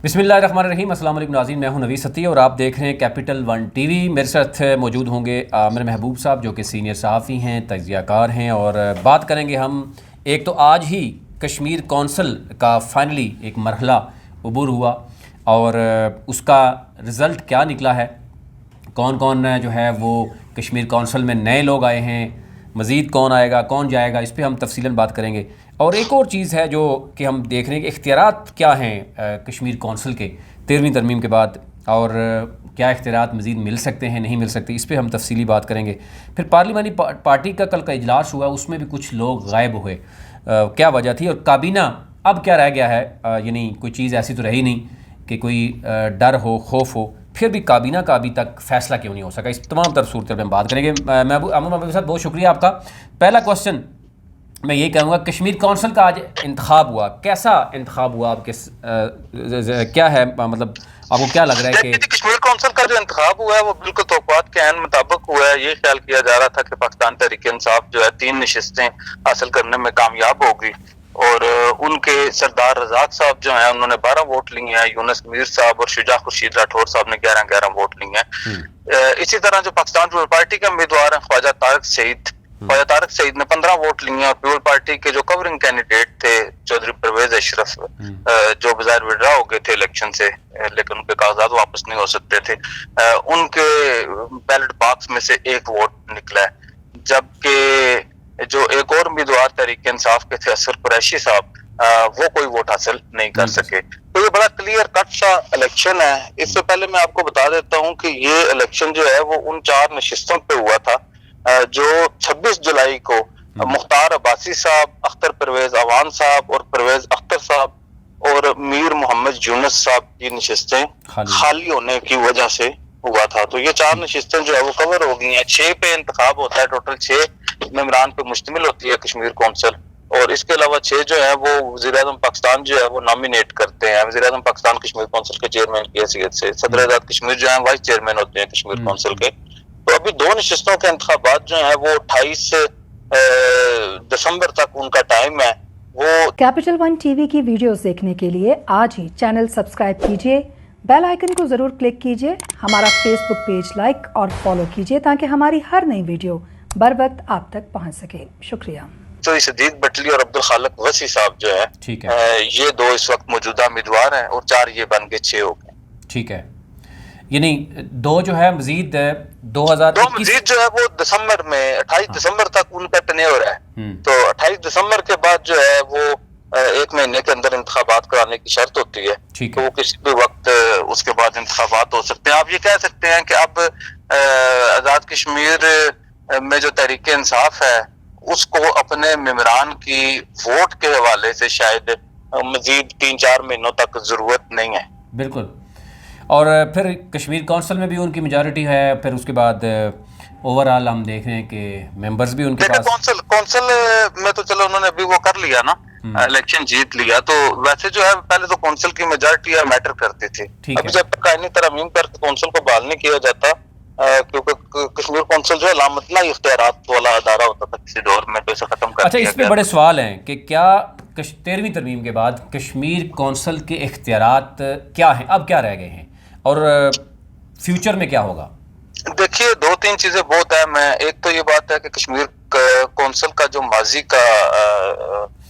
بسم اللہ الرحمن الرحیم۔ السلام علیکم ناظرین، میں ہوں نوید ستی اور آپ دیکھ رہے ہیں کیپٹل ون ٹی وی۔ میرے ساتھ موجود ہوں گے عامر محبوب صاحب جو کہ سینئر صحافی ہیں، تجزیہ کار ہیں، اور بات کریں گے ہم ایک تو آج ہی کشمیر کونسل کا فائنلی ایک مرحلہ عبور ہوا اور اس کا رزلٹ کیا نکلا ہے، کون کون جو ہے وہ کشمیر کونسل میں نئے لوگ آئے ہیں، مزید کون آئے گا کون جائے گا، اس پہ ہم تفصیلاً بات کریں گے۔ اور ایک اور چیز ہے جو کہ ہم دیکھ رہے ہیں کہ اختیارات کیا ہیں کشمیر کونسل کے 13ویں ترمیم کے بعد، اور کیا اختیارات مزید مل سکتے ہیں نہیں مل سکتے، اس پہ ہم تفصیلی بات کریں گے۔ پھر پارلیمانی پارٹی کا کل کا اجلاس ہوا، اس میں بھی کچھ لوگ غائب ہوئے، کیا وجہ تھی، اور کابینہ اب کیا رہ گیا ہے، یعنی کوئی چیز ایسی تو رہی نہیں کہ کوئی ڈر ہو خوف ہو، پھر بھی کابینہ کا ابھی تک فیصلہ کیوں نہیں ہو سکا، اس تمام تر صورتوں پہ ہم بات کریں گے۔ امن محبوب صاحب بہت شکریہ آپ کا۔ پہلا کوشچن میں یہ کہوں گا، کشمیر کونسل کا آج انتخاب ہوا، کیسا انتخاب ہوا، آپ کے کیا ہے، مطلب آپ کو کیا لگ رہا ہے کہ کشمیر کونسل کا جو انتخاب ہوا ہے وہ بالکل توقعات کے عین مطابق ہوا ہے۔ یہ خیال کیا جا رہا تھا کہ پاکستان تحریک انصاف جو ہے 3 نشستیں حاصل کرنے میں کامیاب ہوگی، اور ان کے سردار رزاق صاحب جو ہیں انہوں نے 12 ووٹ لیے ہیں، یونس میر صاحب اور شجاع خورشید راٹھور صاحب نے 11 ووٹ لیے ہیں۔ اسی طرح جو پاکستان پیپل پارٹی کے امیدوار ہیں خواجہ طارق سعید نے 15 ووٹ لیے ہیں، اور پیپل پارٹی کے جو کورنگ کینڈیڈیٹ تھے چودھری پرویز اشرف جو بظاہر وڈرا ہو گئے تھے الیکشن سے لیکن ان کے کاغذات واپس نہیں ہو سکتے تھے، ان کے بیلٹ باکس میں سے 1 ووٹ نکلا ہے، جبکہ جو ایک اور امیدوار تحریک انصاف کے تھے اسر قریشی صاحب، وہ کوئی ووٹ حاصل نہیں کر سکے۔ تو یہ بڑا کلیئر کٹ سا الیکشن ہے۔ اس سے پہلے میں آپ کو بتا دیتا ہوں کہ یہ الیکشن جو ہے وہ ان 4 نشستوں پہ ہوا تھا جو 26 جولائی کو مختار عباسی صاحب، اختر پرویز اوان صاحب اور پرویز اختر صاحب اور میر محمد یونس صاحب کی نشستیں خالی ہونے کی وجہ سے ہوا تھا۔ تو یہ 4 نشستیں جو ہے وہ کور ہو گئی ہیں۔ 6 پہ انتخاب ہوتا ہے، ٹوٹل 6 ممبران پہ مشتمل ہوتی ہے کشمیر کونسل، اور اس کے علاوہ 6 جو ہیں وہ وزیر اعظم پاکستان جو ہے وہ نامینیٹ کرتے ہیں، وزیر اعظم پاکستان کشمیر کونسل کے چیئرمین کی حیثیت سے، صدر اعظم کشمیر جو ہیں وائس چیئرمین ہوتے ہیں کشمیر کونسل کے۔ تو ابھی 2 نشستوں کے انتخابات جو ہیں وہ 28 دسمبر تک ان کا ٹائم ہے۔ وہ کیپٹل ون ٹی وی کی ویڈیوز دیکھنے کے لیے آج ہی چینل سبسکرائب کیجیے، بیل آئیکن کو ضرور کلک کیجیے، ہمارا فیس بک پیج لائک اور فالو کیجیے تاکہ ہماری ہر نئی ویڈیو بر وقت آپ تک پہنچ سکے۔ شکریہ۔ تو صدیق بٹلی اور عبدالخالق وسیع صاحب جو ہے یہ 2 اس وقت موجودہ امیدوار ہیں، اور 4 یہ بن کے 6 ہو گئے۔ ٹھیک ہے، یعنی 2 جو ہے مزید 2021 مزید جو ہے وہ دسمبر میں 28 دسمبر تک ان کا ٹینیور ہے، تو 28 دسمبر کے بعد جو ہے وہ 1 مہینے کے اندر انتخابات کرانے کی شرط ہوتی ہے، تو وہ کسی بھی وقت اس کے بعد انتخابات ہو سکتے ہیں۔ آپ یہ کہہ سکتے ہیں کہ اب آزاد کشمیر میں جو تحریک انصاف ہے اس کو اپنے ممبران کی ووٹ کے حوالے سے شاید مزید 3-4 مہینوں تک ضرورت نہیں ہے۔ بالکل، اور پھر کشمیر کونسل میں بھی ان کی میجارٹی ہے، پھر اس کے بعد اوور آل ہم دیکھ رہے ہیں کہ ممبرز بھی ان کے پاس کونسل میں تو چلو انہوں نے ابھی وہ کر لیا نا، الیکشن جیت لیا، تو ویسے جو ہے پہلے تو کونسل کی میجارٹی میٹر کرتی تھی، ابھی جب تک آئینی ترامیم کر کے کونسل کو بحال نہیں کیا جاتا، کیونکہ کشمیر کونسل جو ہے لامتنہ اختیارات والا ادارہ ہوتا تھا کسی دور میں، تو اسے ختم کر دیا گیا۔ اس پہ بڑے سوال ہیں کہ کیا 13ویں ترمیم کے بعد کشمیر کونسل کے اختیارات کیا ہیں، اب کیا رہ گئے ہیں، اور فیوچر میں کیا ہوگا؟ دیکھیے 2-3 چیزیں بہت اہم ہیں۔ ایک تو یہ بات ہے کہ کشمیر کونسل کا جو ماضی کا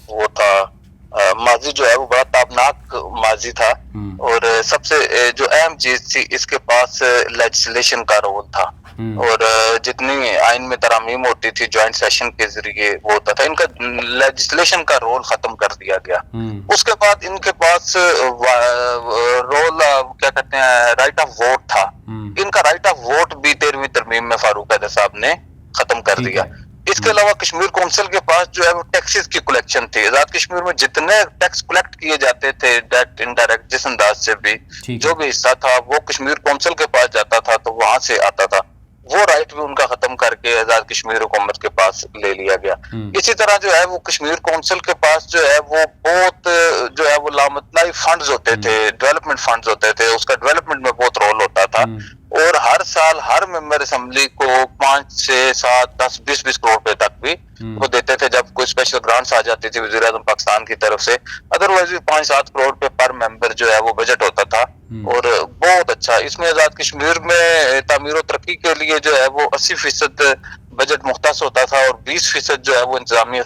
وہ تھا، ماضی جو ہے وہ بڑا تابناک ماضی تھا، اور سب سے جو اہم چیز تھی اس کے پاس لیجسلیشن کا رول تھا، اور جتنی آئین میں ترامیم ہوتی تھی جوائنٹ سیشن کے ذریعے وہ ہوتا تھا، ان کا لیجسلیشن کا رول ختم کر دیا گیا۔ اس کے بعد ان کے پاس رول کیا کہتے ہیں رائٹ آف ووٹ تھا، ان کا رائٹ آف ووٹ بھی 13ویں ترمیم میں فاروق حیدر صاحب نے ختم کر دیا۔ اس کے علاوہ کشمیر کونسل کے پاس جو ہے وہ ٹیکسز کی کلیکشن تھی، آزاد کشمیر میں جتنے ٹیکس کلیکٹ کیے جاتے تھے ڈائریکٹ انڈائریکٹ جس انداز سے بھی جو بھی حصہ تھا وہ کشمیر کونسل کے پاس جاتا تھا، تو وہاں سے آتا تھا، وہ رائٹ بھی ان کا ختم کر کے آزاد کشمیر حکومت کے پاس لے لیا گیا۔ اسی طرح جو ہے وہ کشمیر کونسل کے پاس جو ہے وہ بہت جو ہے وہ لامتنائی فنڈز ہوتے تھے، ڈیولپمنٹ فنڈز ہوتے تھے، اس کا ڈیولپمنٹ میں بہت رول ہوتا ہوتا تھا اور ہر سال ہر ممبر اسمبلی کو 5 سے 7 10 20 کروڑ روپے تک بھی وہ دیتے تھے جب کوئی اسپیشل گرانٹس آ جاتی تھی وزیر اعظم پاکستان کی طرف سے. ادروائز بھی 5-7 کروڑ روپے پر ممبر جو ہے وہ بجٹ ہوتا تھا اور بہت اچھا. اس میں آزاد کشمیر میں تعمیر و ترقی کے لیے جو ہے وہ 80% بجٹ مختص ہوتا تھا اور 20% جو ہے وہ انتظامی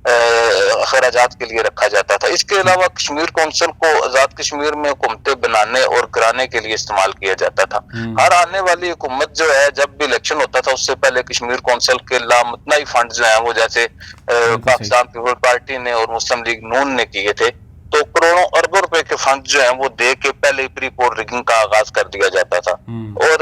اخراجات کے لیے رکھا جاتا تھا. اس کے علاوہ کشمیر کونسل کو آزاد کشمیر میں حکومتیں بنانے اور کرانے کے لیے استعمال کیا جاتا تھا. ہر آنے والی حکومت جو ہے جب بھی الیکشن ہوتا تھا اس سے پہلے کشمیر کونسل کے لامتناہی فنڈ جو ہیں وہ جیسے پاکستان پیپل پارٹی نے اور مسلم لیگ نون نے کیے تھے تو کروڑوں اربوں روپے کے فنڈ جو ہیں وہ دے کے پہلے پری پول ریگنگ کا آغاز کر دیا جاتا تھا. اور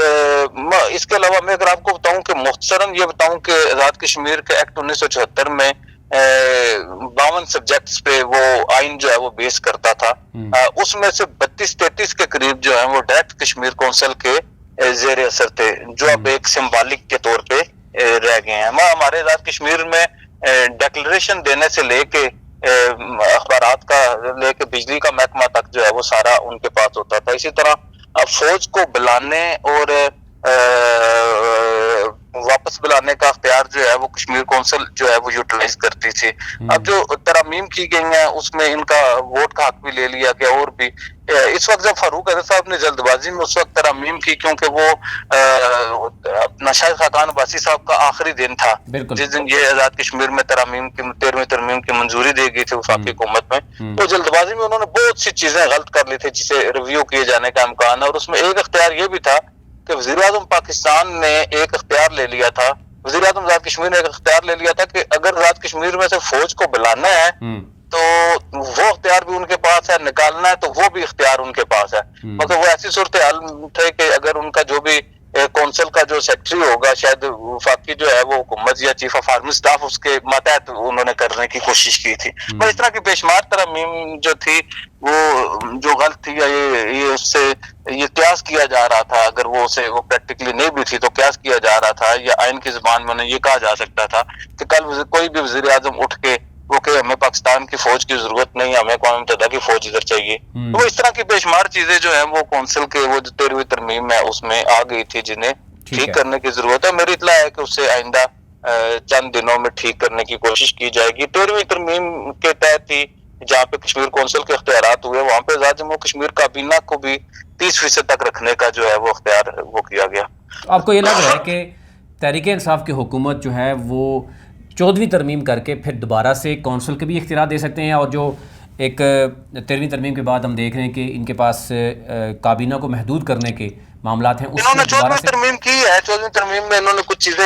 اس کے علاوہ میں اگر آپ کو بتاؤں کہ مختصراً یہ بتاؤں کہ آزاد کشمیر کے ایکٹ 1974 میں 52 سبجیکٹس پہ وہ آئین جو ہے وہ بیس کرتا تھا. اس میں سے 32-33 کے قریب جو ہیں وہ ڈائریکٹ کشمیر کونسل کے زیر اثر تھے جو اب ایک سمبالک کے طور پہ رہ گئے ہیں. ہمارے آزاد کشمیر میں ڈیکلریشن دینے سے لے کے اخبارات کا لے کے بجلی کا محکمہ تک جو ہے وہ سارا ان کے پاس ہوتا تھا. اسی طرح فوج کو بلانے اور واپس بلانے کا اختیار جو ہے وہ کشمیر کونسل جو ہے وہ یوٹیلائز کرتی تھی. اب جو ترامیم کی گئی ہیں اس میں ان کا ووٹ کا حق بھی لے لیا گیا. اور بھی اس وقت جب فاروق احمد صاحب نے جلد بازی میں اس وقت ترامیم کی کیونکہ وہ اپنا شاہد خاقان عباسی صاحب کا آخری دن تھا جس دن یہ آزاد کشمیر میں ترامیم کی 13ویں ترمیم کی منظوری دی گئی تھی وفاقی حکومت میں, تو جلد بازی میں انہوں نے بہت سی چیزیں غلط کر لی تھی جسے ریویو کیے جانے کا امکان ہے. اور اس میں ایک اختیار یہ بھی تھا کہ وزیر اعظم پاکستان نے ایک اختیار لے لیا تھا, وزیر اعظم آزاد کشمیر نے ایک اختیار لے لیا تھا کہ اگر آزاد کشمیر میں سے فوج کو بلانا ہے تو وہ اختیار بھی ان کے پاس ہے, نکالنا ہے تو وہ بھی اختیار ان کے پاس ہے. مگر وہ ایسی صورتحال تھے کہ اگر ان کا جو بھی کونسل کا جو سیکٹری ہوگا شاید وفاقی جو ہے وہ حکومت یا چیف آف آرمی سٹاف اس کے ماتحت انہوں نے کرنے کی کوشش کی تھی. پر اس طرح کی بے شمار ترامیم جو تھی وہ جو غلط تھی یا یہ اس سے یہ قیاس کیا جا رہا تھا, اگر وہ پریکٹیکلی نہیں بھی تھی تو قیاس کیا جا رہا تھا یا آئین کی زبان میں انہیں یہ کہا جا سکتا تھا کہ کل کوئی بھی وزیر اعظم اٹھ کے وہ کہ ہمیں پاکستان کی فوج کی ضرورت نہیں, ہمیں اقوام متحدہ کی فوج ادھر چاہیے. تو اس طرح کی بے شمار چیزیں جو ہیں وہ کونسل کے وہ جو 13ویں ترمیم ہے اس میں آ گئی تھی جنہیں ٹھیک کرنے کی ضرورت ہے. میری اطلاع ہے کہ اس سے آئندہ چند دنوں میں ٹھیک کرنے کی کوشش کی جائے گی. 13ویں ترمیم کے تحت ہی جہاں پہ کشمیر کونسل کے اختیارات ہوئے وہاں پہ آزاد جموں کشمیر کابینہ کو بھی 30% تک رکھنے کا جو ہے وہ اختیار وہ کیا گیا. آپ کو یہ لگ رہا ہے کہ تحریک انصاف کی حکومت جو ہے وہ 14ویں ترمیم کر کے پھر دوبارہ سے کونسل کے بھی اختیار دے سکتے ہیں, اور جو ایک 13ویں ترمیم کے بعد ہم دیکھ رہے ہیں کہ ان کے پاس کابینہ کو محدود کرنے کے معاملات ہیں انہوں نے 14ویں ترمیم کی ہے. 14ویں ترمیم میں انہوں نے کچھ چیزیں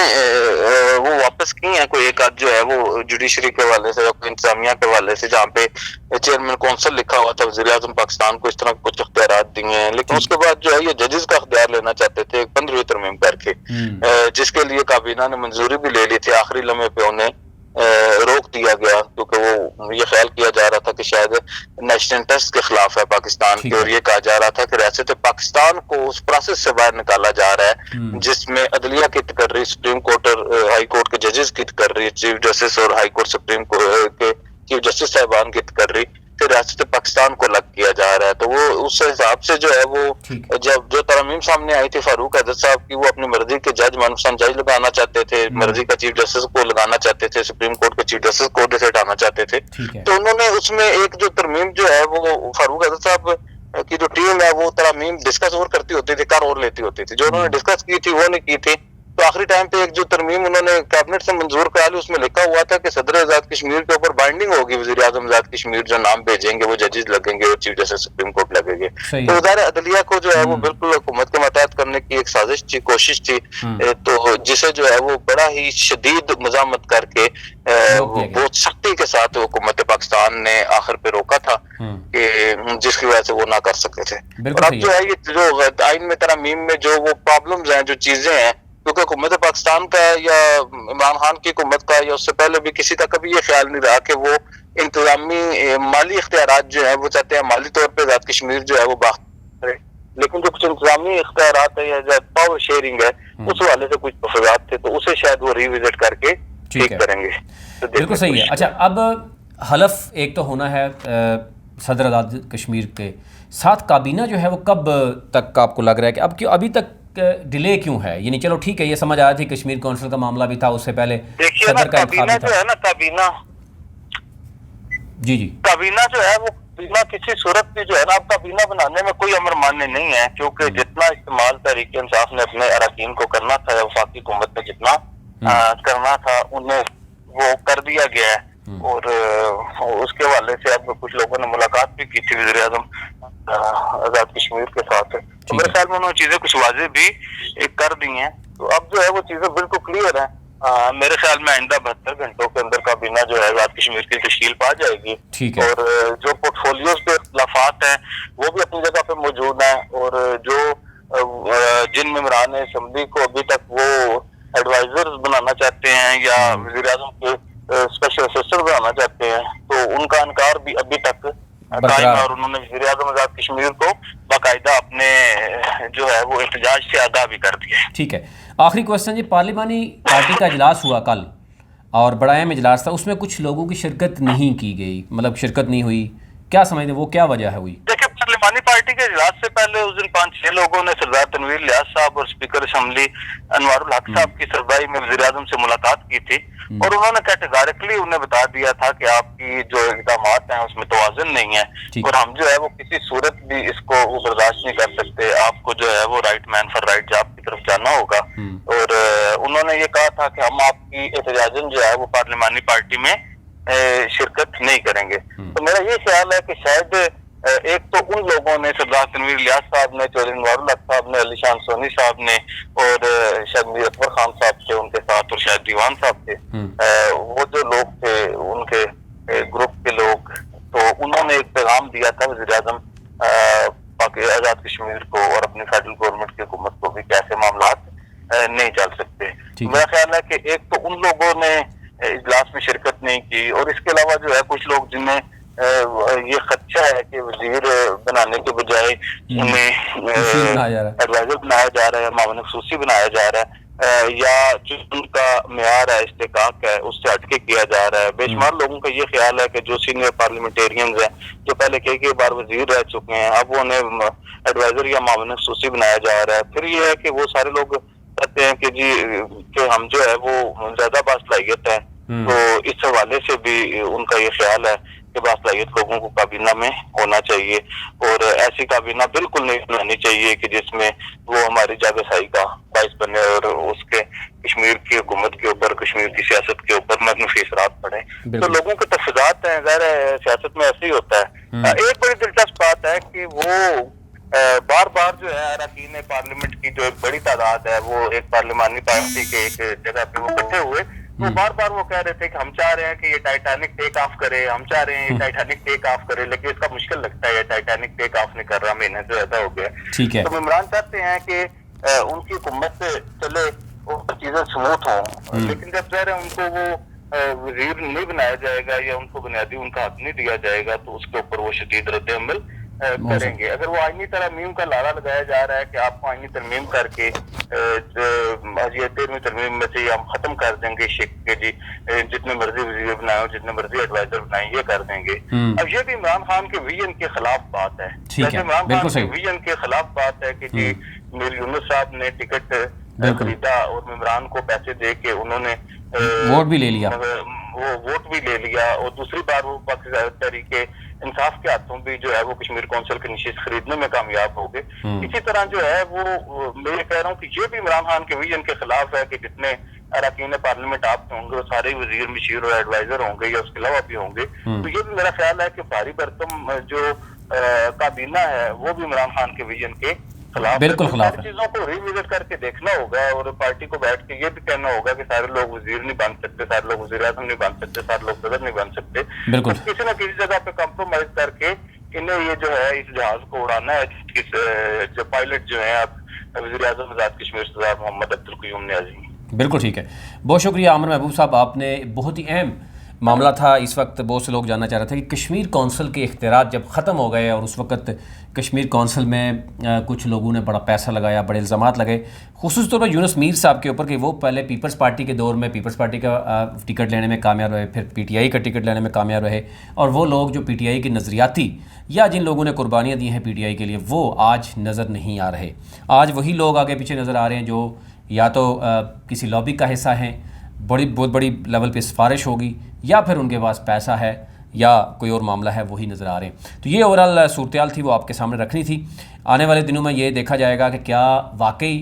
وہ واپس کی ہیں, کوئی ایک آدھ جو ہے وہ جوڈیشری کے حوالے سے یا انتظامیہ کے حوالے سے جہاں پہ چیئرمین کونسل لکھا ہوا تھا وزیر اعظم پاکستان کو اس طرح کچھ اختیارات دیے ہیں. لیکن اس کے بعد جو ہے یہ ججز کا اختیار لینا چاہتے تھے 15ویں ترمیم کر کے, جس کے لیے کابینہ نے منظوری بھی لے لی تھی. آخری لمحے پہ انہیں روک دیا گیا کیونکہ وہ یہ خیال کیا جا رہا تھا کہ شاید نیشنل انٹرسٹ کے خلاف ہے پاکستان کے, اور یہ کہا جا رہا تھا کہ ریاست پاکستان کو اس پروسیس سے باہر نکالا جا رہا ہے جس میں عدلیہ کی کر رہی, سپریم کورٹ اور ہائی کورٹ کے ججز کی کر رہی, چیف جسٹس اور ہائی کورٹ سپریم کورٹ کے چیف جسٹس صاحبان کی کر رہی, پھر ریاست پاکستان کو الگ کیا جا رہا ہے. تو وہ اس حساب سے جو ہے وہ جب جو ترامیم سامنے آئی تھی فاروق احمد صاحب کی, وہ اپنی مرضی کے جج منصوب جج لگانا چاہتے تھے, مرضی کا چیف جسٹس کو لگانا چاہتے تھے, سپریم کورٹ کے چیف جسٹس کو عہدے سے ہٹانا چاہتے تھے. تو انہوں نے اس میں ایک جو ترمیم جو ہے وہ فاروق احمد صاحب کی جو ٹیم ہے وہ ترامیم ڈسکس اور کرتی ہوتی تھی, کر اور لیتی ہوتی تھی. جو انہوں نے ڈسکس کی تھی وہ نہیں کی تھی. تو آخری ٹائم پہ ایک جو ترمیم انہوں نے کیبنٹ سے منظور کرا لی اس میں لکھا ہوا تھا کہ صدر آزاد کشمیر کے اوپر بائنڈنگ ہوگی, وزیر اعظم آزاد کشمیر جو نام بھیجیں گے وہ ججز لگیں گے اور چیف جسٹس سپریم کورٹ لگیں گے. تو وزارت عدلیہ کو جو ہے وہ بالکل حکومت کے ماتحت کرنے کی ایک سازش تھی, کوشش تھی, تو جسے جو ہے وہ بڑا ہی شدید مزاحمت کر کے بہت سختی کے ساتھ حکومت پاکستان نے آخر پہ روکا تھا کہ جس کی وجہ سے وہ نہ کر سکے تھے. اور اب جو ہے یہ جو آئین میں ترامیم میں جو وہ پرابلمز ہیں, جو چیزیں ہیں, کیونکہ حکومت پاکستان کا یا عمران خان کی حکومت کا یا اس سے پہلے بھی کسی کا کبھی یہ خیال نہیں رہا کہ وہ انتظامی مالی اختیارات جو ہیں وہ چاہتے ہیں مالی طور پہ آزاد کشمیر جو ہے وہ باخبر ہے, لیکن جو کچھ انتظامی اختیارات ہیں یا پاور شیئرنگ ہے اس حوالے سے کچھ تفصیلات تھے, تو اسے شاید وہ ریوزٹ کر کے ٹھیک کریں گے. بالکل صحیح ہے. اچھا اب حلف ایک تو ہونا ہے صدر آزاد کشمیر کے ساتھ کابینہ جو ہے وہ کب تک آپ کو لگ رہا ہے کہ اب کیوں ابھی تک ڈیلے کیوں ہے؟ یعنی چلو ٹھیک ہے، یہ سمجھ آیا تھی کشمیر کونسل کا معاملہ بھی تھا، اس سے پہلے صدر کا انتخاب بھی تھا۔ جو ہے نا کابینہ جی کابینہ جو ہے وہ کابینہ کسی صورت بھی جو ہے نا اب کابینہ بنانے میں کوئی امر ماننے نہیں ہے، کیونکہ جتنا استعمال تحریک انصاف نے اپنے اراکین کو کرنا تھا یا وفاقی حکومت میں جتنا کرنا تھا انہیں وہ کر دیا گیا ہے۔ اور اس کے حوالے سے اب کچھ لوگوں نے ملاقات بھی کی تھی وزیر اعظم آزاد کشمیر کے ساتھ، تو میرے خیال میں انہوں نے چیزیں کچھ واضح بھی کر دی ہیں، تو اب جو ہے وہ چیزیں بالکل کلیئر ہیں۔ میرے خیال میں آئندہ 72 گھنٹوں کے اندر کابینہ جو ہے آزاد کشمیر کی تشکیل پا جائے گی، اور جو پورٹفولیوز کے اختلافات ہیں وہ بھی اپنی جگہ پہ موجود ہیں، اور جو جن ممبران اسمبلی کو ابھی تک وہ ایڈوائزرز بنانا چاہتے ہیں یا وزیر اعظم کے اسپیشل اسسٹنٹ بنانا چاہتے ہیں، تو ان کا انکار بھی ابھی تک قائم ہے، اور انہوں نے وزیر اعظم آزاد کشمیر کو باقاعدہ اپنے جو ہے وہ احتجاج سے آگاہ بھی کر دیا ہے۔ ٹھیک ہے، آخری کوشچن جی، پارلیمانی پارٹی کا اجلاس ہوا کل اور بڑا اہم اجلاس تھا، اس میں کچھ لوگوں کی شرکت نہیں کی گئی، مطلب شرکت نہیں ہوئی، کیا سمجھتے وہ کیا وجہ ہے ہوئی؟ دیکھیں پارلیمانی پارٹی کے اجلاس سے پہلے اس دن 5-6 لوگوں نے سردار تنویر الیاس صاحب اور اسپیکر اسمبلی انوار الحق صاحب کی سربراہی میں وزیر اعظم سے ملاقات کی تھی، اور انہوں نے کیٹیگریکلی انہیں بتا دیا تھا کہ آپ کی جو اقدامات ہیں اس میں توازن نہیں ہے، اور ہم جو ہے وہ کسی صورت بھی اس کو برداشت نہیں کر سکتے، آپ کو جو ہے وہ right man for right job کی طرف جانا ہوگا، اور انہوں نے یہ کہا تھا کہ ہم آپ کی احتجاجن جو ہے وہ پارلیمانی پارٹی میں شرکت نہیں کریں گے۔ تو میرا یہ خیال ہے کہ شاید ایک تو ان لوگوں نے سردار تنویر الیاس صاحب نے، چودھری انوار الحق صاحب نے، علی شان سونی صاحب نے، اور شاید میر اکبر خان صاحب تھے ان کے ساتھ، اور شاید دیوان صاحب تھے، وہ جو لوگ تھے ان کے گروپ کے لوگ، تو انہوں نے ایک پیغام دیا تھا وزیر اعظم آزاد کشمیر کو اور اپنی فیڈرل گورنمنٹ کی حکومت کو بھی کہ ایسے معاملات نہیں چل سکتے۔ میرا خیال ہے کہ ایک تو ان لوگوں نے اجلاس میں شرکت نہیں کی، اور اس کے علاوہ جو ہے کچھ لوگ جنہیں یہ خدشہ ہے کہ وزیر بنانے کے بجائے انہیں ایڈوائزر بنایا جا رہا ہے، معاون خصوصی بنایا جا رہا ہے، یا جو ان کا معیار ہے استحقاق ہے اس سے ہٹ کے کیا جا رہا ہے۔ بے شمار لوگوں کا یہ خیال ہے کہ جو سینئر پارلیمنٹیرینز ہیں جو پہلے کئی بار وزیر رہ چکے ہیں، اب انہیں ایڈوائزر یا معاون خصوصی بنایا جا رہا ہے۔ پھر یہ ہے کہ وہ سارے لوگ کہتے ہیں کہ جی کہ ہم جو ہے وہ زیادہ باصلاحیت ہے، تو اس حوالے سے بھی ان کا یہ خیال ہے کہ باصلاحیت لوگوں کو کابینہ میں ہونا چاہیے، اور ایسی کابینہ بالکل نہیں بنانی چاہیے کہ جس میں وہ ہماری جاگسائی کا باعث بنے اور اس کے کشمیر کی حکومت کے اوپر، کشمیر کی سیاست کے اوپر منفی اثرات پڑے۔ تو لوگوں کے تفصیلات ہیں، ظاہر ہے سیاست میں ایسے ہی ہوتا ہے۔ ایک بڑی دلچسپ بات ہے کہ وہ بار بار جو ہے اراکین پارلیمنٹ کی جو ایک بڑی تعداد ہے وہ ایک پارلیمانی پارٹی کے ایک جگہ پہ وہ اکٹھے ہوئے، وہ بار بار وہ کہہ رہے تھے کہ ہم چاہ رہے ہیں کہ یہ ٹائٹینک ٹیک آف کرے، ہم چاہ رہے ہیں یہ ٹائٹینک ٹیک آف کرے، لیکن اس کا مشکل لگتا ہے، یہ ٹائٹینک ٹیک آف نہیں کر رہا، مہینے سے زیادہ ہو گیا۔ تو ممبران چاہتے ہیں کہ ان کی حکومت سے چلے اور چیزیں سموتھ ہوں، لیکن جب ظاہر ہے ان کو وہ وزیر نہیں بنایا جائے گا یا ان کو بنیادی ان کا حق نہیں دیا جائے گا تو اس کے اوپر وہ شدید رد عمل کریں گے۔ اگر وہ آئینی ترمیم کا لارا لگایا جا رہا ہے کہ آپ کو آئینی ترمیم کر کے یہ 13ویں ترمیم میں سے ہم ختم کر دیں گے شک کے جی جتنے مرضی وزیر بنائے اور جتنے مرضی ایڈوائزر بنائیں یہ کر دیں گے، اب یہ بھی عمران خان کے ویژن کے خلاف بات ہے۔ جیسے عمران خان کے ویژن کے خلاف بات ہے کہ جی میر یونس صاحب نے ٹکٹ خریدا اور ممبران کو پیسے دے کے انہوں نے ووٹ بھی لے لیا، وہ ووٹ بھی لے لیا، اور دوسری بار وہ پاکستان تحریک انصاف کے ہاتھوں بھی جو ہے وہ کشمیر کونسل کی نشست خریدنے میں کامیاب ہو گئے۔ اسی طرح جو ہے وہ میں کہہ رہا ہوں کہ یہ بھی عمران خان کے ویژن کے خلاف ہے کہ جتنے اراکین پارلیمنٹ آپ ہوں گے وہ سارے وزیر مشیر اور ایڈوائزر ہوں گے یا اس کے علاوہ بھی ہوں گے، تو یہ بھی میرا خیال ہے کہ بھاری بھرکم جو کابینہ ہے وہ بھی عمران خان کے ویژن کے خلاف بالکل خلاف ہے۔ چیزوں کو ری وزٹ کر کے دیکھنا ہوگا اور پارٹی کو بیٹھ کے یہ بھی کہنا ہوگا کہ سارے لوگ وزیر نہیں بن سکتے، سارے لوگ وزیر اعظم نہیں بن سکتے، سارے لوگ صدر نہیں بن سکتے، بالکل کسی نہ کسی جگہ پہ کمپرومائز کر کے انہیں یہ جو ہے اس جہاز کو اڑانا ہے، جو پائلٹ جو ہیں اب وزیر اعظم آزاد کشمیر سردار محمد عبدالقیوم نیازی۔ بالکل ٹھیک ہے، بہت شکریہ عامر محبوب صاحب، آپ نے بہت ہی اہم معاملہ تھا اس وقت بہت سے لوگ جاننا چاہ رہے تھے کہ کشمیر کونسل کے اختیارات جب ختم ہو گئے اور اس وقت کشمیر کونسل میں کچھ لوگوں نے بڑا پیسہ لگایا، بڑے الزامات لگے خصوص طور پر یونس میر صاحب کے اوپر کہ وہ پہلے پیپلز پارٹی کے دور میں پیپلز پارٹی کا ٹکٹ لینے میں کامیاب رہے، پھر پی ٹی آئی کا ٹکٹ لینے میں کامیاب رہے، اور وہ لوگ جو پی ٹی آئی کے نظریاتی یا جن لوگوں نے قربانیاں دی ہیں پی ٹی آئی کے لیے وہ آج نظر نہیں آ رہے۔ آج وہی لوگ آگے پیچھے نظر آ رہے ہیں جو یا تو کسی لابی کا حصہ ہیں، بہت بڑی لیول پہ سفارش ہوگی، یا پھر ان کے پاس پیسہ ہے یا کوئی اور معاملہ ہے، وہی نظر آ رہے ہیں۔ تو یہ اوورال صورتحال تھی، وہ آپ کے سامنے رکھنی تھی۔ آنے والے دنوں میں یہ دیکھا جائے گا کہ کیا واقعی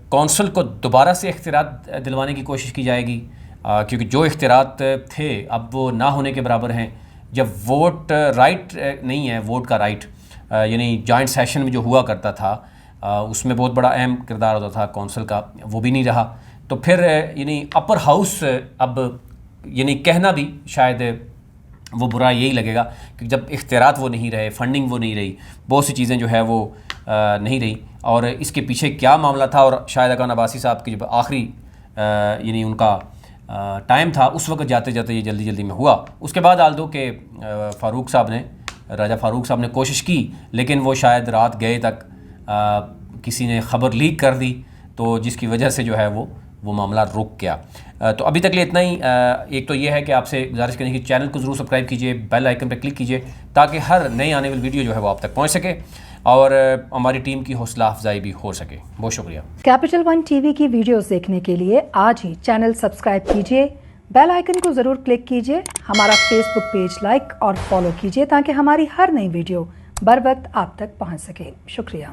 کونسل کو دوبارہ سے اختیارات دلوانے کی کوشش کی جائے گی، کیونکہ جو اختیارات تھے اب وہ نہ ہونے کے برابر ہیں۔ جب ووٹ رائٹ نہیں ہے، ووٹ کا رائٹ یعنی جوائنٹ سیشن میں جو ہوا کرتا تھا اس میں بہت بڑا اہم کردار ہوتا تھا کونسل کا، وہ بھی نہیں رہا، تو پھر یعنی اپر ہاؤس اب یعنی کہنا بھی شاید وہ برا یہی لگے گا کہ جب اختیارات وہ نہیں رہے، فنڈنگ وہ نہیں رہی، بہت سی چیزیں جو ہے وہ نہیں رہی، اور اس کے پیچھے کیا معاملہ تھا۔ اور شاہد اکان عباسی صاحب کی جب آخری یعنی ان کا ٹائم تھا اس وقت جاتے جاتے یہ جلدی میں ہوا، اس کے بعد آلدو کہ فاروق صاحب نے، راجہ فاروق صاحب نے کوشش کی، لیکن وہ شاید رات گئے تک کسی نے خبر لیک کر دی، تو جس کی وجہ سے جو ہے وہ معاملہ رک گیا۔ تو ابھی تک لیے اتنا ہی۔ ایک تو یہ ہے کہ آپ سے گزارش کریں کہ چینل کو ضرور سبسکرائب کیجئے، بیل آئیکن پہ کلک کیجئے تاکہ ہر نئی آنے والی ویڈیو جو ہے وہ آپ تک پہنچ سکے اور ہماری ٹیم کی حوصلہ افزائی بھی ہو سکے۔ بہت شکریہ۔ کیپٹل ون ٹی وی کی ویڈیوز دیکھنے کے لیے آج ہی چینل سبسکرائب کیجئے، بیل آئیکن کو ضرور کلک کیجئے، ہمارا فیس بک پیج لائک اور فالو کیجئے تاکہ ہماری ہر نئی ویڈیو بر وقت آپ تک پہنچ سکے۔ شکریہ۔